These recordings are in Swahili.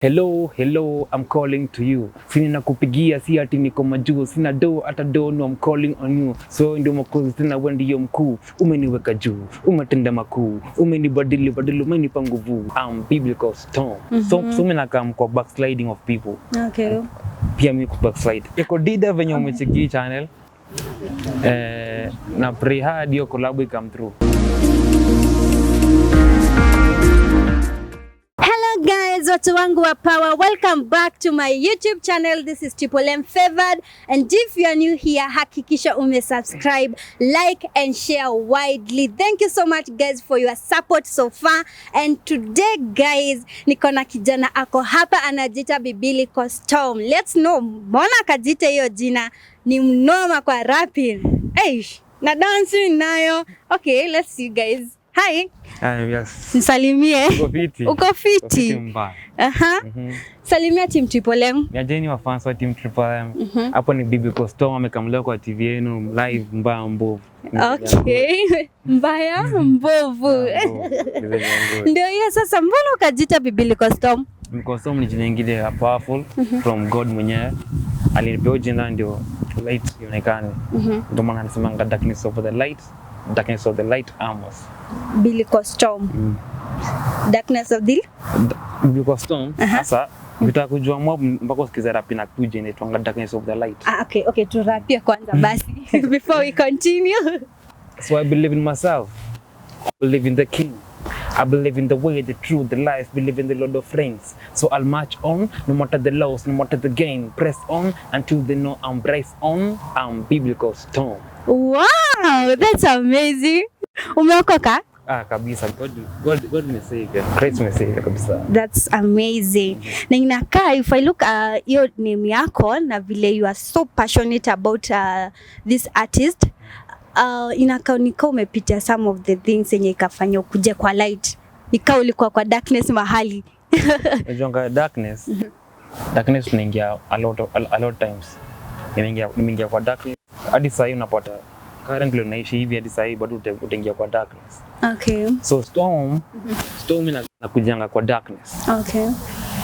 Hello, I'm calling to you. Sina kupigia si ati niko majuu, sina do hata do, no I'm calling on you. So ndio makozi tena wewe ndio mkuu, umeniweka juu, umetenda makuu, umenibadili umenipa nguvu. I'm biblicalstorm. So mimi nakam kwa backsliding of people. Okay. Pia mimi ku backslide. Ekodyadda venye umecheki channel. Na pray hard hiyo collab come through. Watu wangu wa power, welcome back to my YouTube channel. This is M Favored, and if you are new here, hakikisha subscribe, like and share widely. Thank you so much guys for your support so far. And today guys, niko na kijana ako hapa anajiita biblicalstorm. Let's know mbona akajita hiyo jina, ni mnoma kwa rapping. Na dancing nayo. Okay, let's see guys. Hi. Yes. Nisalimie. Uko fiti? Salimia team M. Niajeni wa fans wa team M. Hapo ni biblicalstorm amekamlea kwa TV yenu live mbaya mbovu. Okay. Mbaya mbovu. Ndio hiyo sasa, mbona ukajita biblicalstorm? Biblicalstorm ni jina lingine powerful from God mwenyewe. Alinipewa jina ndio light ionekane. Ndio maana anasema darkness of the light. Darkness of the light armors. Biblicalstorm. Darkness of the biblicalstorm. Sasa vitaka kujua mob mpaka usikize rap na kuje inaitwa darkness of the light. Okay, turapia kwanza basi before we continue. So I believe in myself. I believe in the King. I believe in the way, the truth, the life, believe in the Lord of Rings. So I'll march on, no matter the loss, no matter the gain. Press on until they know I'm braced on. I'm biblicalstorm. Wow, that's amazing. Umeokoka? Kabisa. God mesega. Christ mesega kabisa. That's amazing. Na inakaa, if I look your name yako na vile you are so passionate about this artist, inakaa nika umepitia some of the things yenye ikafanya ukuje kwa light. Ika ulikuwa kwa darkness mahali. Unajua darkness. Darkness tunaingia a lot times. Nimeingia kwa darkness. Hadi sasa unapata currently unaishi hivi hadi sasa bado utaingia kwa darkness. Okay. So storm inakujanga kwa darkness. Okay.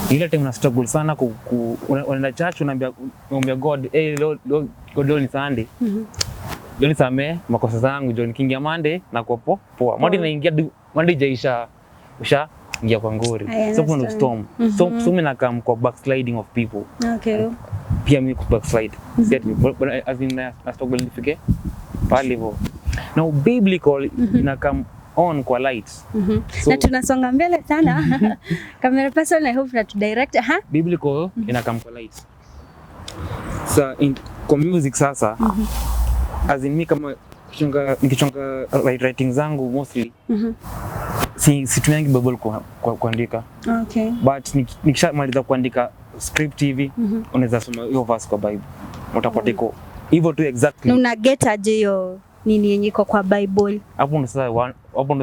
Ile time una struggle sana unaenda church unaambia God, God ni Sunday. Leo nisamee makosa zangu, John King ya Monday na kwa poa. Monday naingia Monday jaisha ingia kwa ngori. So kuna storm. So mimi nakam kwa backsliding of people. Okay. Pia mimi ku backslide. As in na struggle nifike pale hivyo. Now biblical inakam on kwa light. So, na tunasonga mbele sana. Camera person I hope na to direct. Biblical inakam kwa light. So in kwa music sasa as in mimi kama nikichonga writing zangu mostly situmiangi Bible kuandika. Okay. But nikishamaliza kuandika script hivi unaweza soma hiyo verse kwa Bible. Utapata iko hivyo tu exactly. Na una get aje hiyo nini yenye iko kwa Bible? Hapo ndo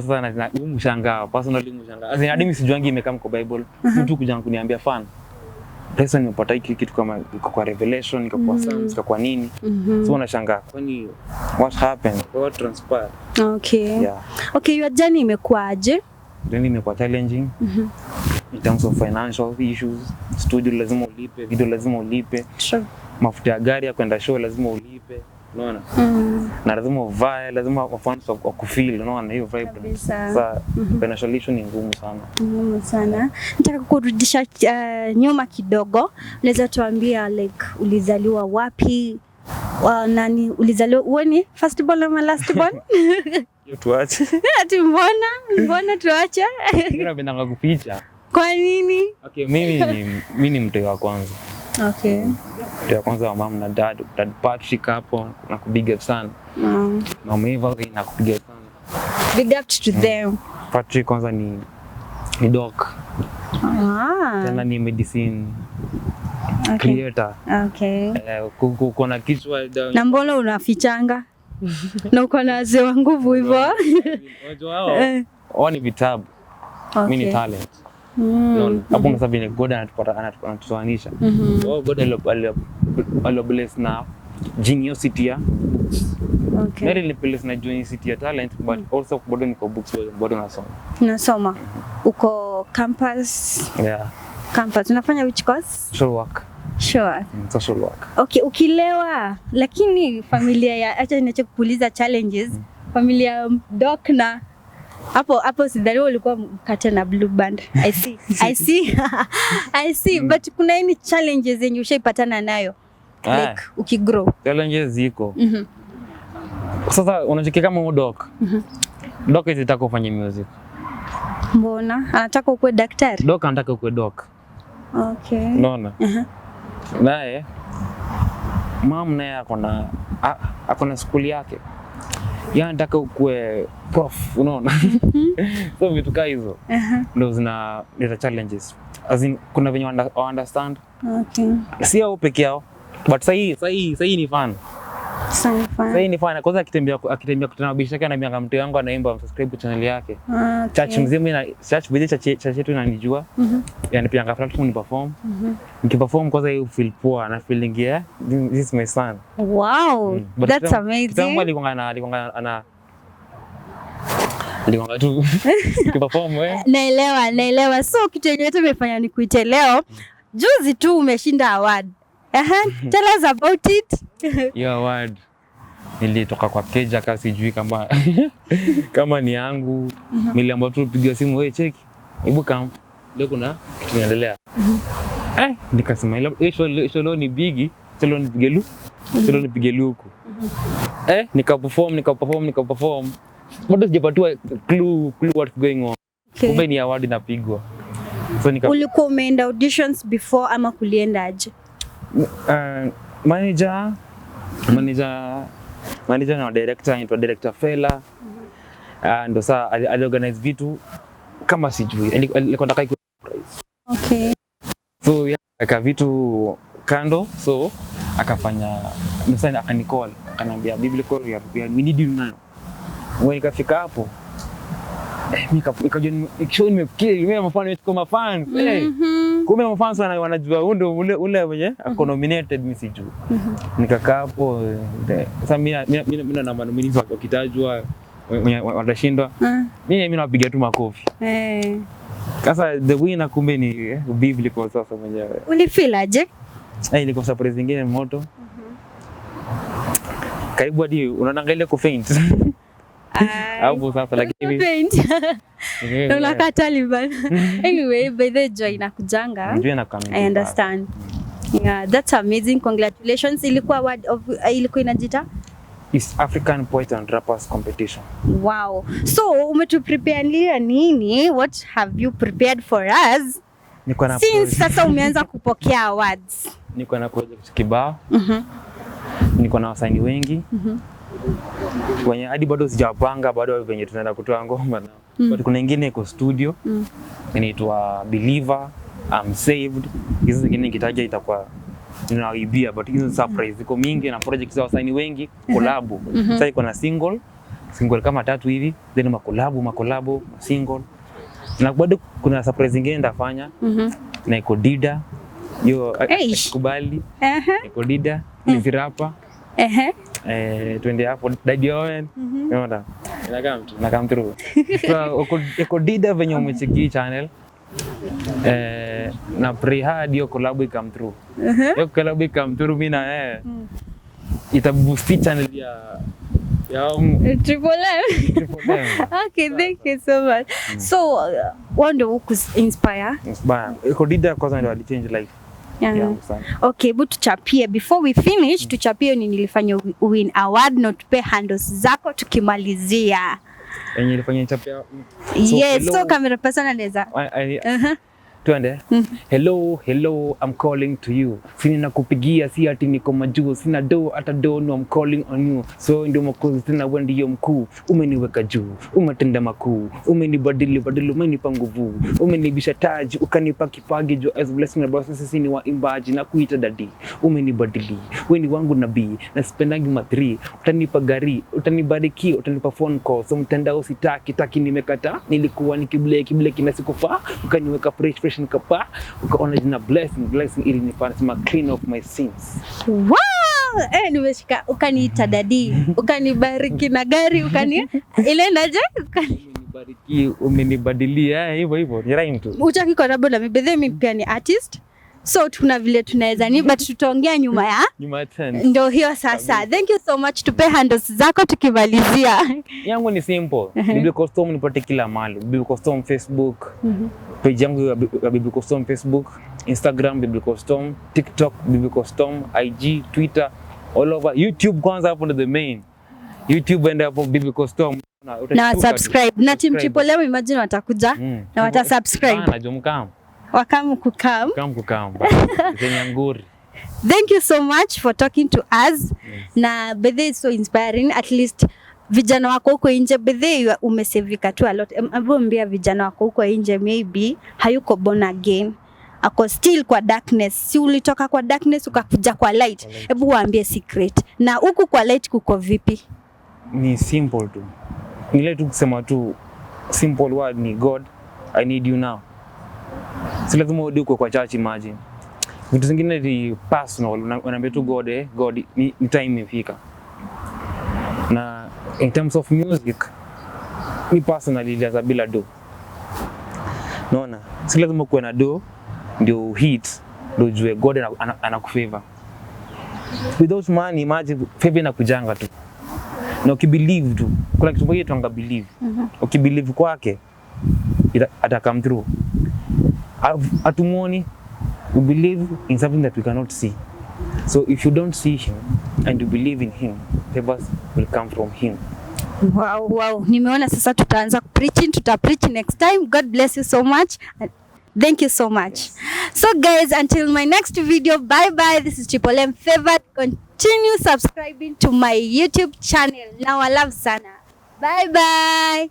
sasa na mshangaa, personally mshangaa. As in hadi mimi sijuangi imekam kwa Bible. Mtu kuja kuniambia fan. Pesa nimepata hiki kitu kama iko kwa Revelation, iko kwa Psalms, iko kwa nini. So unashangaa kwani what happened? What transpired? Okay. Yeah. Okay, your journey imekuwa aje? Journey imekuwa challenging. In terms of financial issues, studio lazima ulipe, video lazima ulipe. Sure. Mafuta ya gari ya kwenda show lazima ulipe. Unaona? Na lazima uvae, lazima wafans wa kufeel, unaona hiyo vibe. Sasa financial issue ni ngumu sana. Ngumu sana. Nataka kurudisha nyuma kidogo. Unaweza tuambia like ulizaliwa wapi? Nani ulizaliwa uone first born ama last born? Hiyo tuache. Ati mbona tuache? Mimi napenda kuficha. Kwa nini? Okay, mimi ni mtoto wa kwanza. Okay. Mtoto wa kwanza wa mama na dad Patrick hapo na kupiga sana. Mama Eva na kupiga sana. Big up to them. Patrick kwanza ni doc. Tena ni medicine creator. Okay. Kuna kichwa na mbona unafichanga? Na uko na wazee wa nguvu hivyo? Wao ni vitabu. Mimi ni talent. Hapo ndo sababu God anatuanisha. God bless na geniusity ya books. Okay. Not only place na geniusity ya talent but also bado niko books bado nasoma. Uko campus? Yeah. Campus. Unafanya which course? Social work. Sure. Social work. Okay, ukilewa lakini familia ya acha niache kuuliza challenges. Familia doc na hapo sidhani ulikuwa mkate na blue band. I see. But kuna any challenges yenye ushaipatana nayo? Like ukigrow. Challenges ziko. Sasa unacheki kama doc. Doc izitaka ufanye music. Mbona? Anataka ukue daktari? Doc anataka ukue doc. Okay. Unaona? Naye mom naye akona school yake. Yeye anataka ukue prof, unaona? So vitu kama hizo. Ndio zina challenges. As in kuna venye understand. Okay. Sio peke yao. But sahi ni fun. Sahi ni fun. Kwanza akitembea kutana bisha yake na mianga mtu yangu anaimba subscribe channel yake. Church mzima ina church video church yetu inanijua. Yani pia anga platform ni perform. Nikiperform kwanza hiyo feel poa na feeling yeah this is my son. Wow. That's amazing. Kitambo alikuwa tu kiperform wewe. Naelewa. So kitu yenyewe tumefanya ni kuite leo. Juzi tu umeshinda award. Tell us about it. Your award nilitoka kwa keja kama sijui kama ni yangu. Niliambiwa tu pigia simu wewe cheki. Hebu kama leo kuna kitu kinaendelea. Nikasema ile ni bigi, sio nipige luku. Nikaperform. Bado sijapatiwa clue what's going on. Kumbe ni award inapigwa. So ulikuwa umeenda auditions before ama kulienda aje? Manager na director Fela. Ndo saa aliorganize vitu kama sijui. Alikuwa nataka iko prize. Okay. So aka vitu kando, so akafanya msanii akanicall, akaniambia biblicalstorm we need you now. Wewe nikafika hapo. Nikajua nimefanya mafans. Kumbe mafans wanajua ule mwenye ako nominated mimi sijui. Nikakaa hapo sasa mimi na nominees wakitajwa watashindwa. Mimi napiga tu makofi. Sasa the winner kumbe ni biblical sasa mwenyewe. Ulifeel aje? Ilikuwa surprise nyingine moto. Karibu hadi unaangalia ku faint. Hapo sasa lakini faint. Unakata Taliban. Anyway, by the joy inakujanga. I understand. Yeah, that's amazing. Congratulations. Ilikuwa award of ilikuwa inajita East African Poet and Rappers Competition. Wow. So umetuprepare nini? What have you prepared for us? Since sasa umeanza kupokea awards. Niko na project kibao. Niko na wasanii wengi. Kwenye hadi bado sijapanga bado venye tunaenda kutoa ngoma na. But kuna nyingine iko studio. Inaitwa Believer, I'm Saved. Hizo zingine nikitaja itakuwa ninaibia, but hizo surprise ziko mingi na projects za wasanii wengi, collabo. Sasa iko na single kama 3 hivi, then makolabo, single. Na bado kuna surprise nyingine ndafanya. Na Ekodyadda. Yo kubali. Ekodyadda, ni rapper. Twende hapo daddyowen. Unaona? Nakam through. So Ekodyadda venye umecheki channel. Na pre-hard yo collabo come through. Yo collabo come through mimi na ita boost channel ya Triple M. Okay, thank you so much. So wonder who could inspire? Ekodyadda kwanza ndio alichange life. Okay, but tuchapie before we finish, tuchapie ni nilifanya win award na tupe handles zako tukimalizia. Nilifanya chapia. Yes, so camera person anaweza. Tuende. Hello, I'm calling to you. Sina nakupigia si ati niko majuu, sina do hata do no, I'm calling on you. So ndio mkozi tena wewe ndio mkuu. Umeniweka juu, umetenda makuu, umenibadili, umenipa nguvu, umenibisha taji, ukanipa kipaji juu as blessing about sisi ni waimbaji na kuita daddy. Umenibadili, wewe ni wangu nabii, na sipendangi ma3. Utanipa gari, utanibariki, utanipa phone call. So mtandao sitaki nimekata. Nilikuwa nikibleki na sikufaa, ukaniweka fresh nikapa, ukaona jina blessing ili nipate clean of my sins. Wow! Nimeshika ukaniita daddy, ukanibariki na gari, ile ndaje? umenibadilia hivyo hivyo. Ni rhyme tu. Utaki collab na mimi pia ni artist. So tuna vile tunaweza ni but tutaongea nyuma ya tent. Ndio hiyo sasa. Thank you so much. Tupe handles zako tukimalizia. Yangu ni simple. Biblicalstorm nipate kila mahali. Biblicalstorm Facebook. Page yangu ya Biblicalstorm Facebook, Instagram Biblicalstorm, TikTok Biblicalstorm, IG, Twitter, all over. YouTube kwanza hapo ndo the main. YouTube enda hapo Biblicalstorm. Na subscribe. Na team Triple M imagine watakuja na watasubscribe. Na jomkam. Wakam kukam. Thank you so much for talking to us. Na bedhe is so inspiring. At least vijana wako huko nje, bedhe umesevika tu a lot. Abo mbia vijana wako huko nje maybe hayuko born again. Ako still kwa darkness. Si ulitoka kwa darkness ukakuja kwa light. Hebu waambie secret. Na huku kwa light kuko vipi? Ni simple tu. Nile tu kusema tu simple word ni God, I need you now. Si lazima urudi kwa church, imagine. Vitu zingine ni personal, unaambia tu God, God ni time imefika. Na in terms of music ni personally ilianza bila do. Naona si lazima kuwe na do ndio hit ndio jue God anakufavor. Without money, imagine favor inakujanga tu. Na ukibelieve tu, kuna kitu moja tuanga believe. Ukibelieve kwake ata come through. Atumoni, we believe in something that we cannot see. So if you don't see him and you believe in him, favors will come from him. Wow. Nimeona sasa tutaanza preaching, preach next time. God bless you so much. Thank you so much. So guys, until my next video, bye. This is Triple M Favored. Continue subscribing to my YouTube channel. Now I love sana. Bye.